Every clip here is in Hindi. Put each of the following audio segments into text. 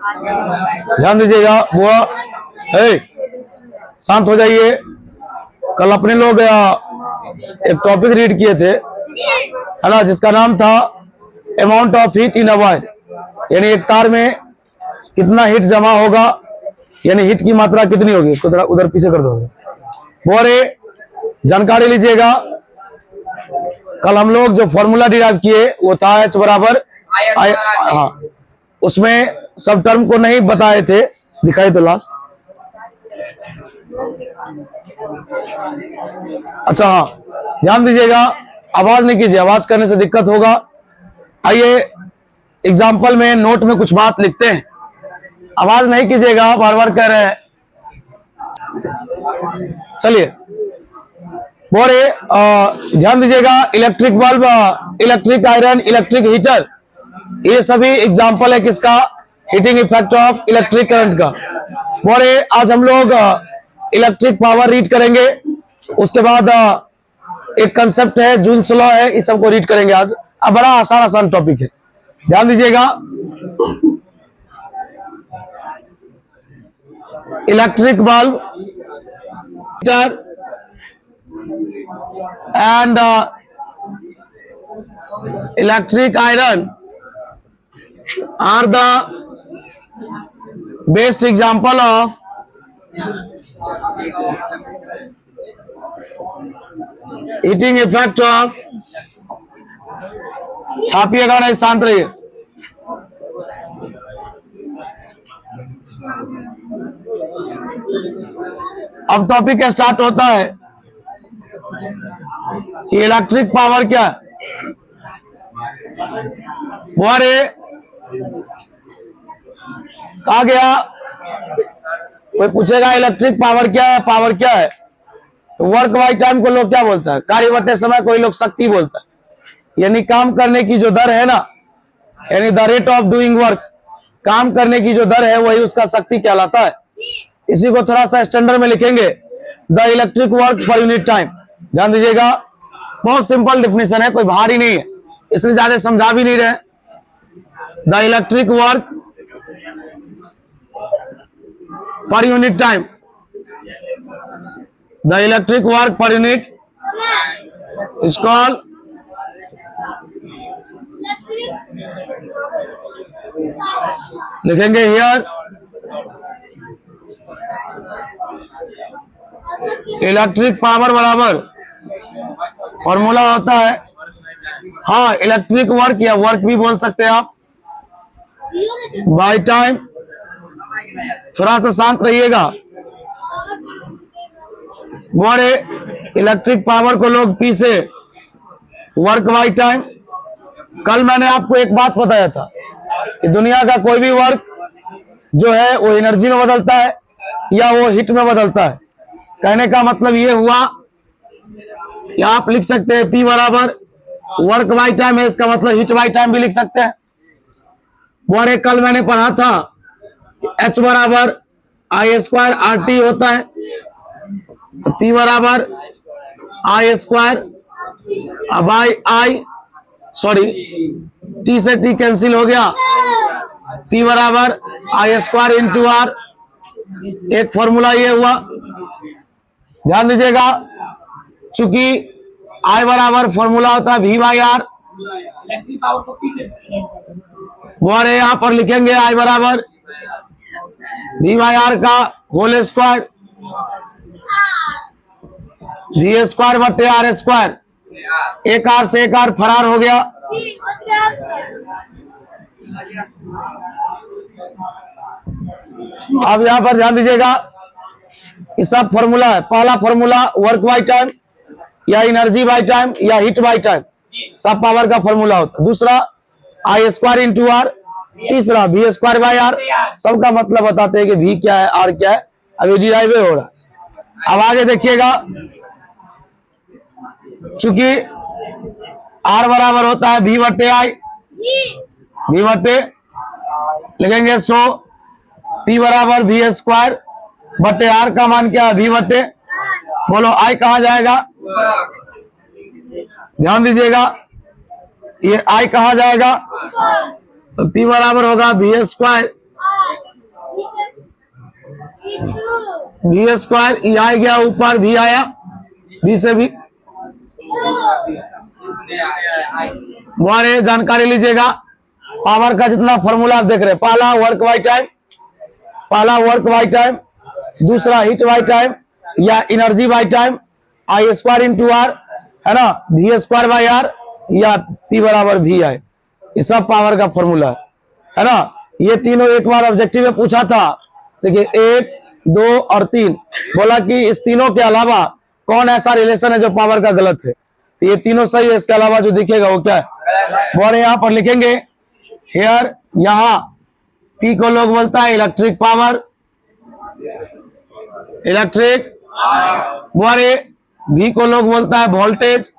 ध्यान दीजिएगा। वो शांत हो जाइए। कल अपने लोग एक टॉपिक रीड किए थे, है ना, जिसका नाम था amount of heat in a wire, यानी एक तार में कितना हीट जमा होगा, यानी हीट की मात्रा कितनी होगी। उसको थोड़ा उधर पीछे कर दो। और जानकारी लीजिएगा। कल हम लोग जो फॉर्मूला डिराइव किए वो था H बराबर हाँ, उसमें सब टर्म को नहीं बताए थे, दिखाई तो लास्ट। अच्छा हाँ, ध्यान दीजिएगा, आवाज नहीं कीजिए, आवाज करने से दिक्कत होगा। आइए एग्जाम्पल में नोट में कुछ बात लिखते हैं, आवाज नहीं कीजिएगा, बार बार कह रहे हैं। चलिए बोरे ध्यान दीजिएगा। Electric bulb, electric iron, electric heater, ये सभी एग्जाम्पल है किसका, heating effect of electric current का। बोरे आज हम लोग इलेक्ट्रिक पावर रीड करेंगे, उसके बाद एक कंसेप्ट है जूल्स लॉ है, इस सबको रीड करेंगे आज। अब बड़ा आसान आसान टॉपिक है, ध्यान दीजिएगा। Electric bulb, heater and electric iron are the best example of heating effect of, छापिएगा नहीं, शांत रहिए। अब टॉपिक स्टार्ट होता है कि इलेक्ट्रिक पावर क्या है। बोरे कहा गया, कोई पूछेगा इलेक्ट्रिक पावर क्या है, पावर क्या है, तो वर्क बाय टाइम को लोग क्या बोलता है, कार्य बटे समय, कोई लोग शक्ति बोलता है, यानी काम करने की जो दर है ना, यानी the rate of doing work, काम करने की जो दर है वही उसका शक्ति कहलाता है। इसी को थोड़ा सा स्टैंडर्ड में लिखेंगे, the electric work per unit time. ध्यान दीजिएगा, बहुत सिंपल डिफिनेशन है, कोई भारी नहीं है, इसलिए ज्यादा समझा भी नहीं रहे। The electric work per unit time, the electric work per unit is called लिखेंगे हियर इलेक्ट्रिक पावर बराबर फॉर्मूला होता है, हाँ इलेक्ट्रिक वर्क या वर्क भी बोल सकते हैं आप, बाय टाइम। थोड़ा सा शांत रहिएगा। बोरे इलेक्ट्रिक पावर को लोग पी से वर्क बाय टाइम। कल मैंने आपको एक बात बताया था कि दुनिया का कोई भी वर्क जो है वो एनर्जी में बदलता है या वो हीट में बदलता है। कहने का मतलब ये हुआ, या आप लिख सकते हैं P बराबर वर्क बाय टाइम है, इसका मतलब हीट बाय टाइम भी लिख सकते हैं। बोरे कल मैंने पढ़ा था H बराबर I स्क्वायर RT होता है, P बराबर I square by I, sorry T से T कैंसिल हो गया, P बराबर I स्क्वायर इंटू R, एक फॉर्मूला ये हुआ। ध्यान दीजिएगा, चूंकि I बराबर फॉर्मूला होता है V बाई R, और यहां पर लिखेंगे I बराबर V बाई R का होल स्क्वायर, V स्क्वायर बटे R स्क्वायर, एक R से एक R फरार हो गया। अब यहां पर ध्यान दीजिएगा, ये सब फॉर्मूला है। पहला फॉर्मूला वर्क बाय टाइम या एनर्जी बाय टाइम या हीट बाय टाइम, सब पावर का फॉर्मूला होता है। दूसरा I स्क्वायर इंटू R, तीसरा V स्क्वायर बाय R, सबका मतलब बताते हैं कि V क्या है, R क्या है, अभी डिराइव हो रहा है। अब आगे देखिएगा, चूंकि R बराबर होता है V बटे I, V बटे लिखेंगे, सो P बराबर V स्क्वायर बटे R का मान क्या है, V बटे, बोलो I कहां जाएगा, ध्यान दीजिएगा, ये I कहां जाएगा, तो P बराबर होगा V स्क्वायर भी स्क्वायर, ई आ गया ऊपर, भी आया, भी से भी जानकारी लीजिएगा। पावर का जितना फॉर्मूला आप देख रहे हैं, पहला वर्क बाय टाइम, दूसरा हीट बाय टाइम या energy by time, I square into R, है ना, भी स्क्वायर बाय आर या पी बराबर भी आई, ये सब पावर का फॉर्मूला है ना। ये तीनों एक बार ऑब्जेक्टिव में पूछा था। देखिए 1, 2 और 3 बोला कि इस तीनों के अलावा कौन ऐसा रिलेशन है जो पावर का गलत है। तो ये तीनों सही है, इसके अलावा जो दिखेगा वो क्या है, वो यहाँ पर लिखेंगे हेयर। यहाँ पी को लोग बोलता है इलेक्ट्रिक पावर, इलेक्ट्रिक, भी को लोग बोलता है वोल्टेज,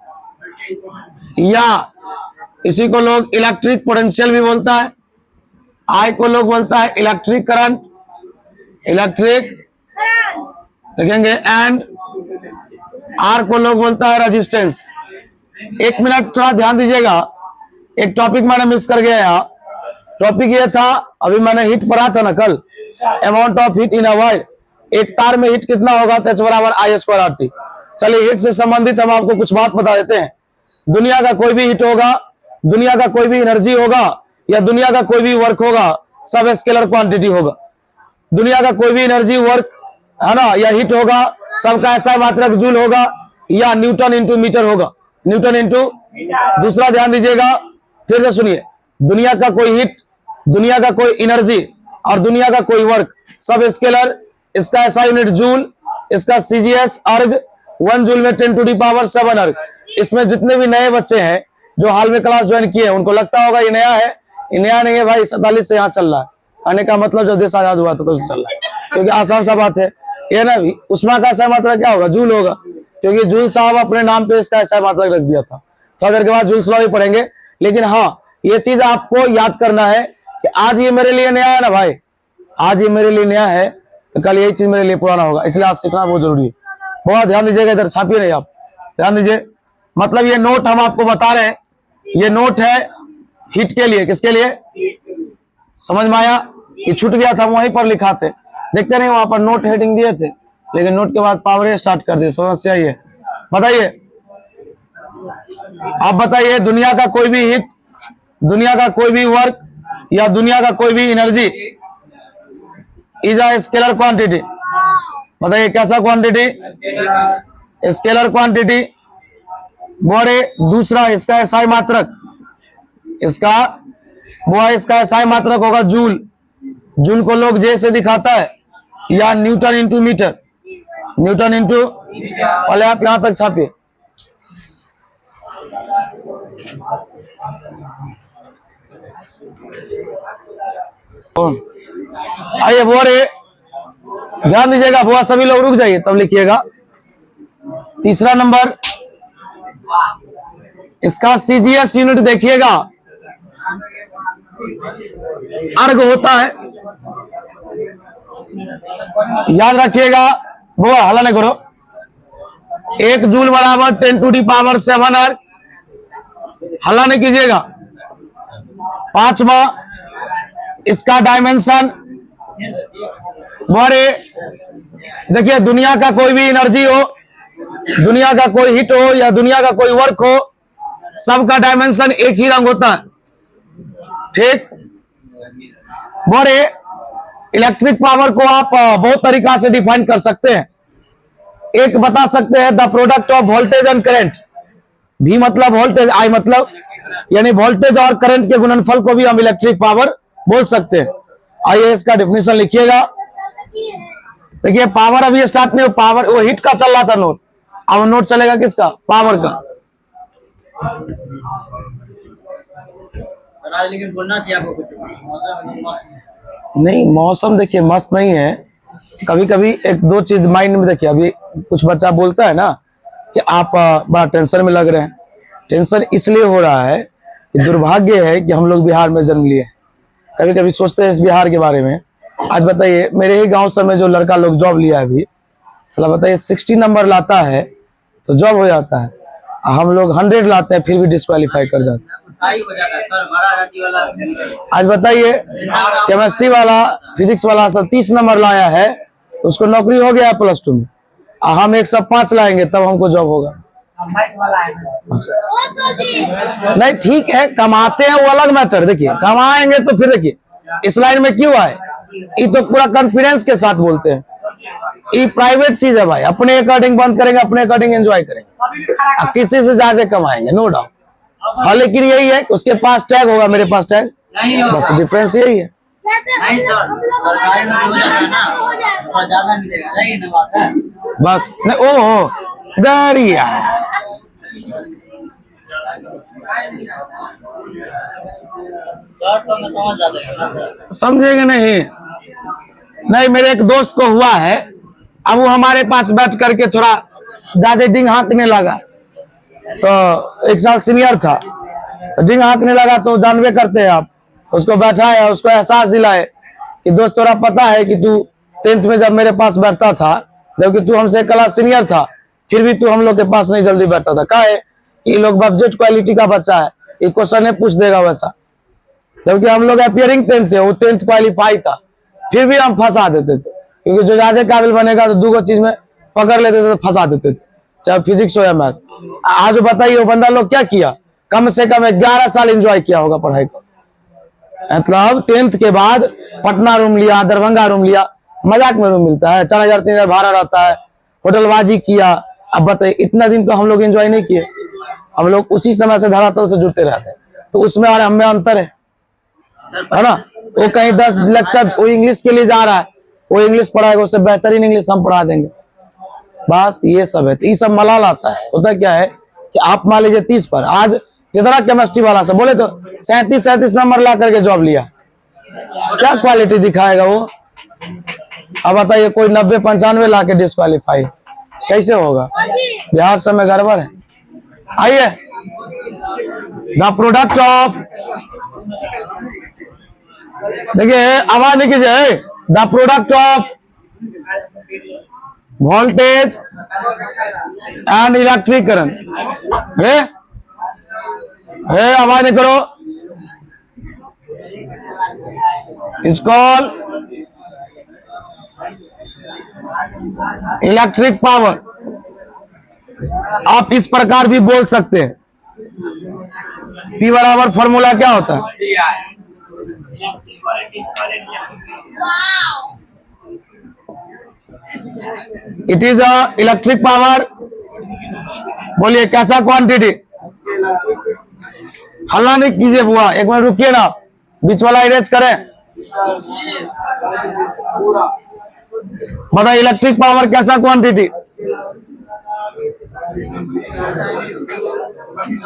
या इसी को लोग इलेक्ट्रिक पोटेंशियल भी बोलता है। आई को लोग बोलता है इलेक्ट्रिक करंट, इलेक्ट्रिक लिखेंगे, एंड आर को लोग बोलता है रेजिस्टेंस। एक मिनट थोड़ा ध्यान दीजिएगा, एक टॉपिक मैंने मिस कर गया यहाँ। टॉपिक ये था, अभी मैंने हीट पढ़ा था ना कल, amount of heat in a wire, एक तार में हीट कितना होगा, H बराबर आई स्क्वायर आर टी। चलिए हीट से संबंधित हम आपको कुछ बात बता देते हैं। दुनिया का कोई भी हीट होगा, दुनिया का कोई भी एनर्जी होगा या दुनिया का कोई भी वर्क होगा, सब स्केलर क्वांटिटी होगा। दुनिया का कोई भी एनर्जी, वर्क, है ना, या हीट होगा, सबका ऐसा मात्रक जूल होगा या न्यूटन इंटू मीटर होगा, न्यूटन इंटू। दूसरा ध्यान दीजिएगा, फिर से सुनिए, दुनिया का कोई हीट, दुनिया का कोई एनर्जी और दुनिया का कोई वर्क, सब स्केलर। इसका ऐसा यूनिट जूल, इसका सीजीएस अर्ग, 1 जूल में 10⁻7 अर्ग। इसमें जितने भी नए बच्चे हैं जो हाल में क्लास ज्वाइन किए, उनको लगता होगा ये नया है, ये नया नहीं है भाई, 47 से यहाँ चल रहा है। कहने का मतलब जब देश आजाद हुआ था तो चल रहा है, क्योंकि आसान सा बात है ये ना। भी उसमें का ऐसा मात्रा क्या होगा, जूल होगा, क्योंकि जूल साहब अपने नाम पे इसका ऐसा मात्रा रख दिया था। थोड़ी देर के बाद जूल लॉ भी पढ़ेंगे। लेकिन हाँ, ये चीज आपको याद करना है कि आज ये मेरे लिए नया है ना भाई, आज ये मेरे लिए नया है तो कल यही चीज मेरे लिए पुराना होगा, इसलिए आज सीखना बहुत जरूरी है। बहुत ध्यान दीजिएगा, इधर छापिए नहीं आप, ध्यान दीजिए। मतलब ये नोट हम आपको बता रहे हैं, ये नोट है हीट के लिए, किसके लिए, समझ में आया। ये छूट गया था, वहीं पर लिखा थे, देखते नहीं, वहां पर नोट हेडिंग दिए थे, लेकिन नोट के बाद पावर स्टार्ट कर दिए। समस्या ये, बताइए आप, बताइए दुनिया का कोई भी हीट, दुनिया का कोई भी वर्क या दुनिया का कोई भी energy is a scalar quantity. बताइए कैसा क्वांटिटी, स्केलर क्वांटिटी। बोरे दूसरा, इसका एसआई मात्रक, इसका वो है, इसका एसआई मात्रक होगा जूल, जूल को लोग जे से दिखाता है, या newton into metre, newton into. पहले आप यहां तक छापिए। आइए बोरे, ध्यान दीजिएगा, बुआ सभी लोग रुक जाइए तब लिखिएगा। तीसरा नंबर, इसका सीजीएस यूनिट देखिएगा, अर्ग होता है, याद रखिएगा। बुआ हल्ला नहीं करो। 1 जूल बराबर 10⁻7 अर्ग, हल्ला नहीं कीजिएगा। 5वां, इसका डायमेंशन। बोरे देखिए, दुनिया का कोई भी एनर्जी हो, दुनिया का कोई हिट हो या दुनिया का कोई वर्क हो, सबका डायमेंशन एक ही रंग होता है, ठीक। बोरे इलेक्ट्रिक पावर को आप बहुत तरीका से डिफाइन कर सकते हैं। एक बता सकते हैं, the product of voltage and current, भी मतलब वोल्टेज, आई मतलब, यानी वोल्टेज और करंट के गुणनफल को भी हम इलेक्ट्रिक पावर बोल सकते हैं। आइए इसका डेफिनेशन लिखिएगा। देखिए पावर अभी स्टार्ट नहीं, पावर वो हिट का चल रहा था नोट, अब नोट चलेगा किसका, पावर का। लेकिन बोलना चाहिए आपको कुछ, नहीं मौसम देखिए मस्त नहीं है, कभी कभी 1-2 चीज माइंड में। देखिए अभी कुछ बच्चा बोलता है ना कि आप बड़ा टेंशन में लग रहे हैं। टेंशन इसलिए हो रहा है कि दुर्भाग्य है कि हम लोग बिहार में जन्म लिए। कभी कभी सोचते हैं इस बिहार के बारे में। आज बताइए, मेरे ही गांव में जो लड़का लोग जॉब लिया है अभी, सला बताइए 60 नंबर लाता है तो जॉब हो जाता है, हम लोग 100 लाते हैं फिर भी डिस्क्वालीफाई कर जाते हैं। आज बताइए केमिस्ट्री वाला, फिजिक्स वाला सब 30 नंबर लाया है तो उसको नौकरी हो गया +2 में, हम 105 लाएंगे तब हमको जॉब होगा। नहीं ठीक है, कमाते हैं वो अलग मैटर। देखिए कमाएंगे तो फिर देखिए इस लाइन में क्यों आए, ये तो पूरा कॉन्फिडेंस के साथ बोलते हैं। ये प्राइवेट चीज है भाई, अपने अकॉर्डिंग बंद करेंगे, अपने अकॉर्डिंग एंजॉय करेंगे, किसी से ज्यादा कमाएंगे नो डाउट। हाँ लेकिन यही है उसके पास टैग होगा, मेरे पास टैग, बस डिफरेंस यही है। नहीं सर, सरकारी नौकरी हो जाए ना तो ज्यादा मिलेगा, यही ना बात है। बस नहीं, ओहो दरिया सर तो मैं समझ जाता हूँ सर। समझेंगे नहीं। नहीं मेरे एक दोस्त को हुआ है, अब वो हमारे पास बैठ करके थोड़ा ज्यादा डिंग हाँकने लगा, तो 1 साल सीनियर था, तो डिंग हाँकने लगा तो जानवे करते हैं आप, उसको बैठाया, उसको एहसास दिलाए कि दोस्त तोरा पता है कि तू 10th में जब मेरे पास बैठता था, जबकि तू हमसे 1 क्लास सीनियर था, फिर भी तू हम लोग के पास नहीं जल्दी बैठता था। क्या है कि ये लोग बजट क्वालिटी का बच्चा है, ये क्वेश्चन पूछ देगा वैसा, जबकि हम लोग अपियरिंग 10th थे, वो 10th क्वालिफाई था, फिर भी हम फंसा देते थे, क्योंकि जो ज्यादा काबिल बनेगा तो 2 चीज में पकड़ लेते थे, तो फंसा देते थे, चाहे फिजिक्स हो या मैथ। आज बताइए वो बंदा लोग क्या किया, कम से कम 11 साल एंजॉय किया होगा पढ़ाई को। मतलब 10th के बाद पटना रूम लिया, दरभंगा रूम लिया, मजाक में रूम मिलता है, 4000 3000 भाड़ा रहता है, होटलबाजी किया। अब बताइए इतना दिन तो हम लोग एंजॉय नहीं किए, हम लोग उसी समय से धरातल से जुड़ते रहते हैं, तो उसमें और हमें अंतर है ना। वो कहीं 10 लेक्चर वो इंग्लिश के लिए जा रहा है, वो इंग्लिश पढ़ाएगा, उससे बेहतरीन इंग्लिश हम पढ़ा देंगे। बस ये सब है, तो ये सब मलाल आता है। होता क्या है कि आप मान लीजिए 30 पर, आज जितना केमिस्ट्री वाला से बोले तो 37 नंबर ला करके जॉब लिया, क्या क्वालिटी दिखाएगा वो। अब बताइए कोई 90 95 ला के डिस्क्वालीफाई कैसे होगा, बिहार सब में गड़बड़ है। आइए द प्रोडक्ट ऑफ, देखिए आवाज नहीं कीजिए, the product of voltage and electric current, आवाज नहीं करो, इज कॉल्ड इलेक्ट्रिक पावर। आप इस प्रकार भी बोल सकते हैं, P बराबर फॉर्मूला क्या होता है, it is a electric power. बोलिए कैसा क्वांटिटी, हल्ला नहीं कीजिए बुआ, 1 मिनट रुकिए ना, बीच वाला इरेज करें। बताइए इलेक्ट्रिक पावर कैसा क्वांटिटी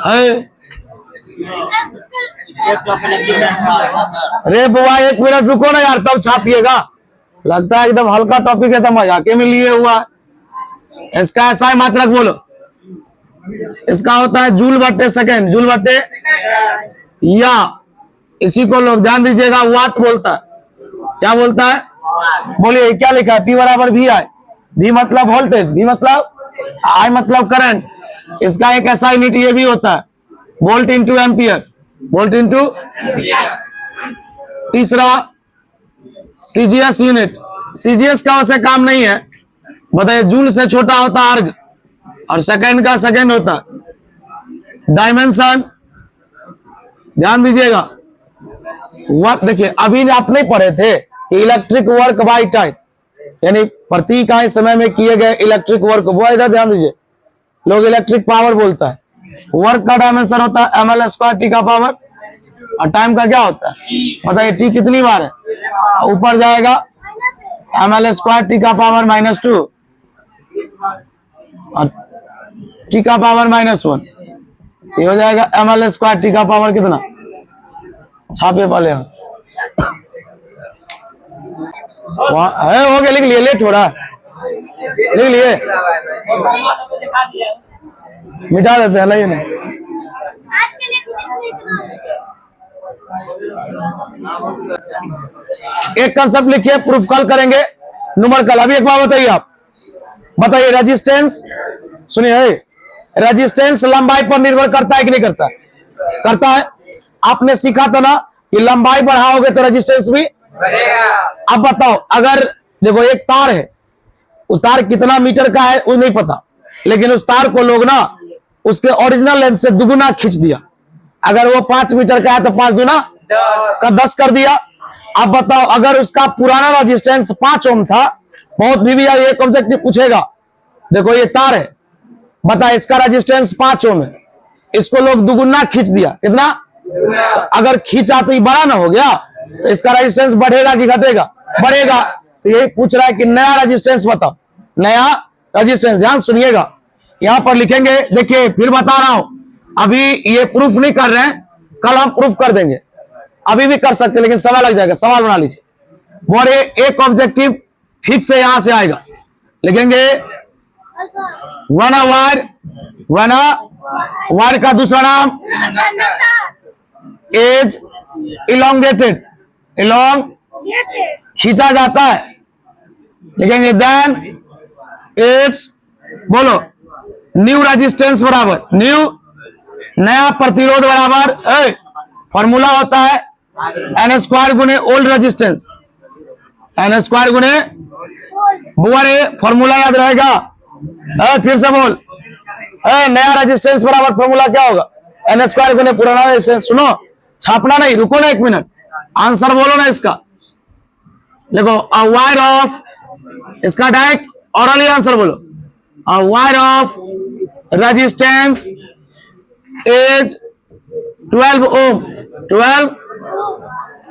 है। अरे बुआ 1 मिनट रुको ना यार, तब छापिएगा, लगता है एकदम हल्का टॉपिक है तो मजाके में लिए हुआ है। इसका ऐसा है मात्रक बोलो, इसका होता है जूल बट्टे सेकेंड, जूल बट्टे, या इसी को लोग ध्यान दीजिएगा वाट बोलता है। क्या बोलता है, बोलिए क्या लिखा है, P बराबर वी आई, V मतलब वोल्टेज, V मतलब I मतलब करंट। इसका एक ऐसा यूनिट ये भी होता है volt into ampere, volt into. तीसरा सीजीएस यूनिट, सीजीएस का वैसे काम नहीं है, बताइए जूल से छोटा होता है अर्ग, और सेकेंड का सेकेंड होता है डायमेंशन। ध्यान दीजिएगा वर्क, देखिए अभी आप नहीं पढ़े थे कि इलेक्ट्रिक वर्क बाय टाइम, यानी प्रति इकाई समय में किए गए इलेक्ट्रिक वर्क, वो इधर ध्यान दीजिए, लोग इलेक्ट्रिक पावर बोलता है। वर्क का डायमेंशन होता है ml² T का पावर, और टाइम का क्या होता है बताइए, T कितनी बार है, ऊपर जाएगा ml² T का पावर -2 और T का पावर -1, ये हो जाएगा ml² T का पावर कितना, छापे वाले हो गया, लिख लिए, लेट हो रहा है, लिख लिए, मिटा देते हैं, नहीं नहीं। एक कंसेप्ट लिखिए, प्रूफ कल करेंगे, न्यूमेरिकल। अभी एक बार बताइए, आप बताइए रेजिस्टेंस, सुनिए, रेजिस्टेंस लंबाई पर निर्भर करता है कि नहीं करता, करता है। आपने सीखा था ना कि लंबाई बढ़ाओगे तो रेजिस्टेंस भी। अब बताओ, अगर देखो एक तार है, उस तार कितना मीटर का है वो नहीं पता, लेकिन उस तार को लोग ना उसके ओरिजिनल लेंथ से दुगुना खींच दिया। अगर वो 5 मीटर का है तो 5 दूना का 10 कर दिया। अब बताओ अगर उसका पुराना रेजिस्टेंस 5 ओम था, बहुत भी ये ऑब्जेक्टिव पूछेगा, देखो ये तार है, बता इसका रेजिस्टेंस 5 ओम है, इसको लोग दुगुना खींच दिया, कितना? तो अगर खींचा तो ये बड़ा ना हो गया, तो इसका रेजिस्टेंस बढ़ेगा कि घटेगा? बढ़ेगा। तो यही पूछ रहा है कि नया रेजिस्टेंस बताओ, नया रेजिस्टेंस। ध्यान सुनिएगा, यहां पर लिखेंगे, देखिए फिर बता रहा हूं, अभी ये प्रूफ नहीं कर रहे हैं, कल हम प्रूफ कर देंगे, अभी भी कर सकते हैं लेकिन समय लग जाएगा। सवाल बना लीजिए, बोले एक ऑब्जेक्टिव ठीक से यहां से आएगा, लिखेंगे वन वायर का दूसरा नाम एज इलोंगेटेड, खींचा जाता है, लिखेंगे देन इट्स, बोलो न्यू रेजिस्टेंस बराबर न्यू, नया प्रतिरोध बराबर फॉर्मूला होता है एन स्क्वायर गुने ओल्ड रेजिस्टेंस, एन स्क्वायर गुने बुआरे, फॉर्मूला याद रहेगा? फिर से बोल, नया रेजिस्टेंस बराबर फॉर्मूला क्या होगा? एन स्क्वायर गुने पुराना रेजिस्टेंस। सुनो, छापना नहीं, रुको ना 1 मिनट, आंसर बोलो ना इसका। देखो अ वायर ऑफ, इसका डायरेक्ट ऑरली आंसर बोलो, a wire of resistance is 12 ohm, 12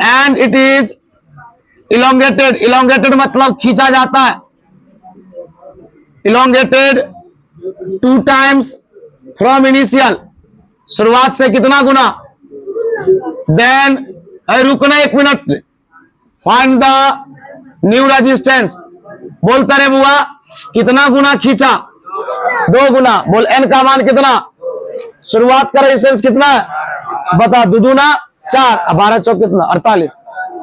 and it is elongated, elongated मतलब खींचा जाता है, elongated 2 times from initial, शुरुआत से कितना गुना? then रुकना 1 minute, find the new resistance, बोलता रे बुआ कितना गुना खींचा? 2 गुना। बोल n का मान कितना? शुरुआत का रेजिस्टेंस कितना है बता? 2 दूना 4, 12 चौक कितना? 48।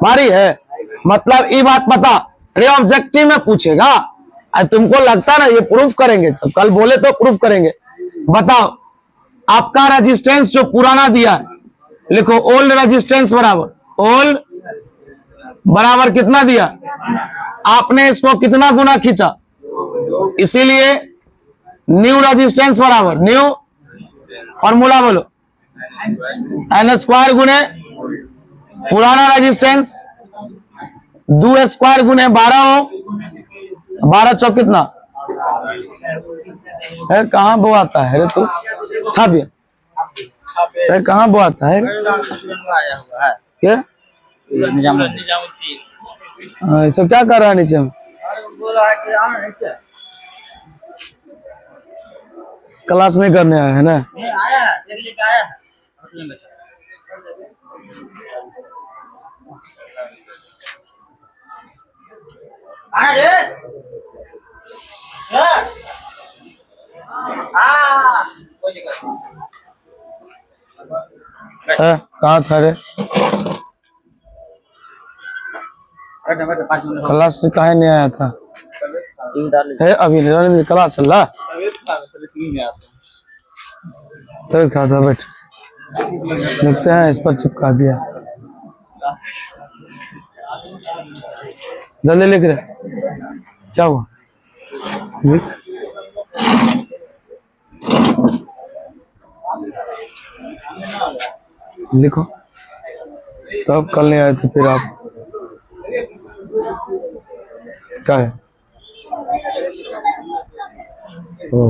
भारी है, मतलब ये बात पता रे, ऑब्जेक्टिव में पूछेगा। तुमको लगता ना ये प्रूफ करेंगे, जब कल बोले तो प्रूफ करेंगे। बताओ आपका रेजिस्टेंस जो पुराना दिया है, लिखो ओल्ड रेजिस्टेंस बराबर, ओल्ड बराबर कितना दिया? आपने इसको कितना गुना खींचा? इसीलिए न्यू रेजिस्टेंस बराबर न्यू, फॉर्मूला बोलो एन स्क्वायर गुने पुराना रेजिस्टेंस, 2 स्क्वायर गुने 12 हो, 12 चौक कितना है? कहाँ वो आता है रे तू? छापिए, कहाँ वो आता है क्या? ऐसा क्या कर रहा है नीचे में? क्लास नहीं करने आया है ना? आया है, लेके आया है। कहाँ था रे? क्लास से कहाँ नहीं आया था? है अभी क्लास चल रहा, तो कहा था बैठ, देखते हैं, इस पर चिपका दिया, जल्दी लिख रहे, क्या हुआ? लिखो, तब कल नहीं आए थे फिर आप, क्या है? हो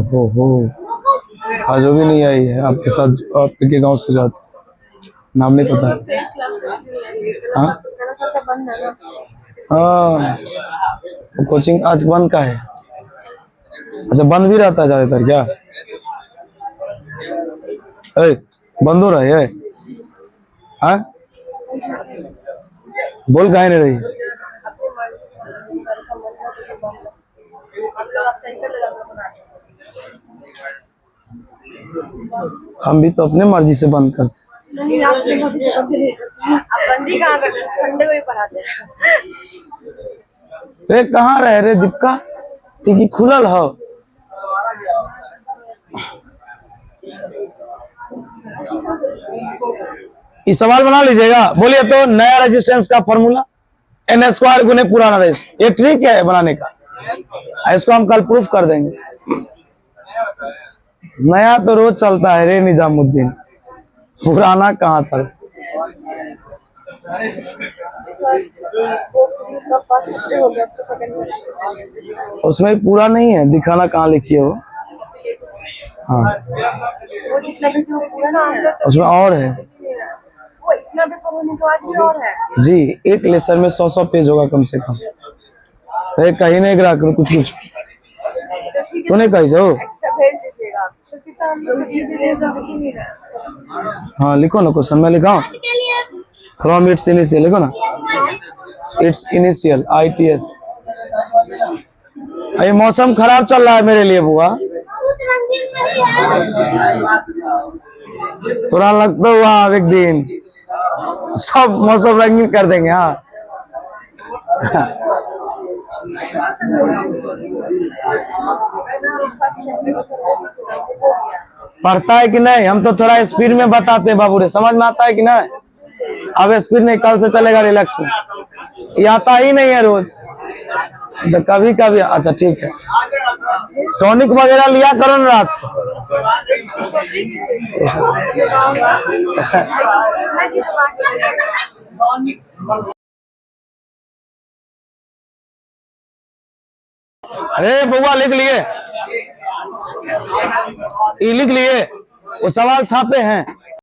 आज भी नहीं आई है आपके साथ, आपके गांव से जाते, नाम नहीं पता है? हाँ हाँ, कोचिंग आज बंद का है? अच्छा बंद भी रहता है ज्यादातर क्या? बंद हो रहा है? हाँ बोल काहे नहीं रही? हम भी तो अपने मर्जी से बंद करते। नहीं आप बंदी कहाँ करते? संडे को ही पढ़ाते हैं। रे कहाँ रहे रे दीपिका? टिकी खुलल हो? इस सवाल बना लीजिएगा। बोलिए तो नया रेजिस्टेंस का फॉर्मूला एन स्क्वायर गुने पुराना रेजिस्टेंस, ये ट्रिक है बनाने का। इसको हम कल प्रूफ कर देंगे। नया तो रोज चलता है रे निजामुद्दीन, पुराना कहाँ चल। इसका फर्स्ट चैप्टर हो गया, उसका सेकंड चैप्टर उसमें पूरा नहीं है, दिखाना कहाँ लिखी है वो। हाँ वो जितना भी जो पूरा ना है उसमें और है वो इतना पेपर होने के बाद भी और है। जी। एक लेसन में 100 पेज होगा कम से कम। अरे कहीं नहीं करा करो कुछ कुछ तो ठीक है, तूने कही जाओ। एक्स्ट्रा भेज दीजिएगा तो कितना हम लोग भी नहीं रहा। हाँ लिखो ना क्वेश्चन, मैं लिखाऊं। फ्रॉम इट्स इनिशियल लिखो ना, इट्स इनिशियल ITS। ये मौसम खराब चल रहा है मेरे लिए बुआ, तुरंत लगता हुआ अब एक दिन सब मौसम रंगीन कर देंगे। हाँ पढ़ता है कि नहीं, हम तो थोड़ा स्पीड में बताते हैं बाबू रे, समझ में आता है कि नहीं। अब स्पीड नहीं, कल से चलेगा रिलैक्स में, ये आता ही नहीं है रोज, तो कभी कभी। अच्छा ठीक है, टॉनिक वगैरह लिया करो ना रात को। अरे बुआ लिख लिए, ये लिख लिए, वो सवाल छापे हैं।